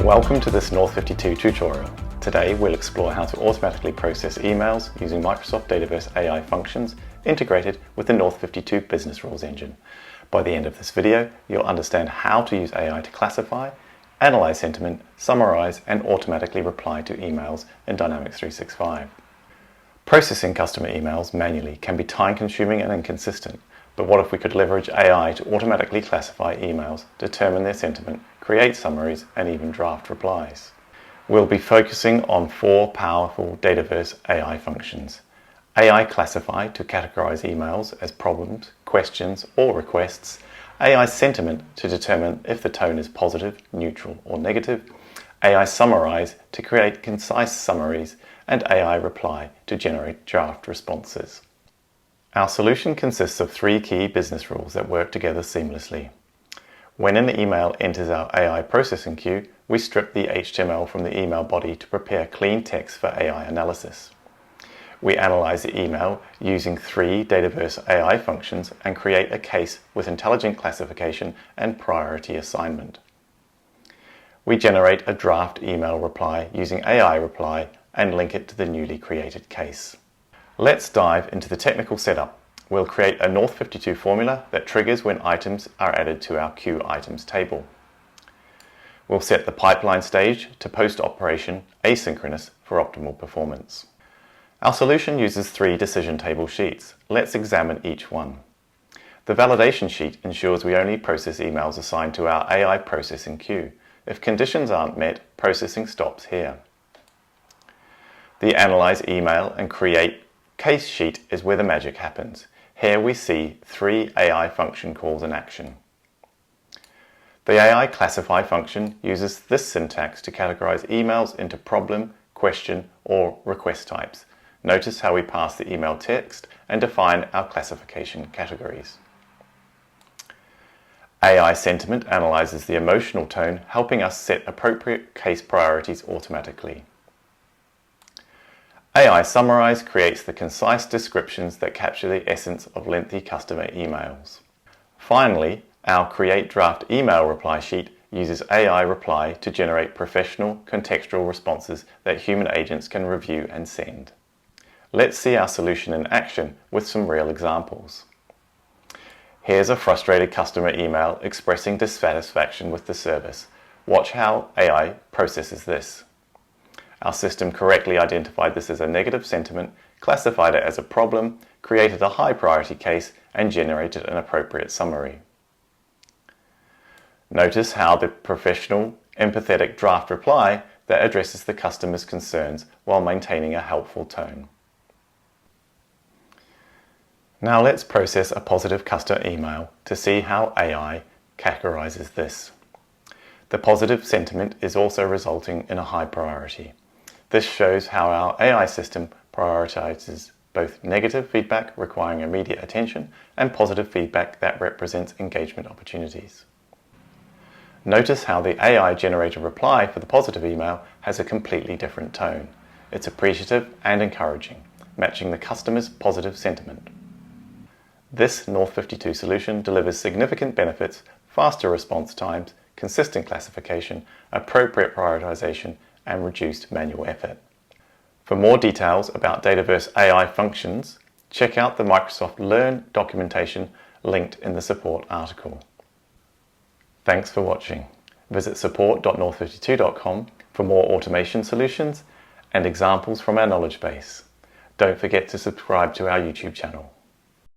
Welcome to this North 52 tutorial. Today we'll explore how to automatically process emails using Microsoft Dataverse AI functions integrated with the North 52 business rules engine. By the end of this video, you'll understand how to use AI to classify, analyze sentiment, summarize, and automatically reply to emails in Dynamics 365. Processing customer emails manually can be time-consuming and inconsistent, but what if we could leverage AI to automatically classify emails, determine their sentiment, create summaries, and even draft replies? We'll be focusing on four powerful Dataverse AI functions. AIClassify to categorize emails as problems, questions, or requests. AISentiment to determine if the tone is positive, neutral, or negative. AISummarize to create concise summaries, and AIReply to generate draft responses. Our solution consists of three key business rules that work together seamlessly. When an email enters our AI processing queue, we strip the HTML from the email body to prepare clean text for AI analysis. We analyze the email using three Dataverse AI functions and create a case with intelligent classification and priority assignment. We generate a draft email reply using AIReply and link it to the newly created case. Let's dive into the technical setup. We'll create a North 52 formula that triggers when items are added to our queue items table. We'll set the pipeline stage to post-operation asynchronous for optimal performance. Our solution uses three decision table sheets. Let's examine each one. The validation sheet ensures we only process emails assigned to our AI processing queue. If conditions aren't met, processing stops here. The Analyze Email and Create Case sheet is where the magic happens. Here we see three AI function calls in action. The AIClassify function uses this syntax to categorize emails into problem, question, or request types. Notice how we pass the email text and define our classification categories. AISentiment analyzes the emotional tone, helping us set appropriate case priorities automatically. AISummarize creates the concise descriptions that capture the essence of lengthy customer emails. Finally, our Create Draft Email Reply sheet uses AIReply to generate professional, contextual responses that human agents can review and send. Let's see our solution in action with some real examples. Here's a frustrated customer email expressing dissatisfaction with the service. Watch how AI processes this. Our system correctly identified this as a negative sentiment, classified it as a problem, created a high priority case, and generated an appropriate summary. Notice how the professional, empathetic draft reply that addresses the customer's concerns while maintaining a helpful tone. Now let's process a positive customer email to see how AI categorizes this. The positive sentiment is also resulting in a high priority. This shows how our AI system prioritizes both negative feedback requiring immediate attention and positive feedback that represents engagement opportunities. Notice how the AI-generated reply for the positive email has a completely different tone. It's appreciative and encouraging, matching the customer's positive sentiment. This North 52 solution delivers significant benefits, faster response times, consistent classification, appropriate prioritization, and reduced manual effort. For more details about Dataverse AI functions, check out the Microsoft Learn documentation linked in the support article. Thanks for watching. Visit support.north52.com for more automation solutions and examples from our knowledge base. Don't forget to subscribe to our YouTube channel.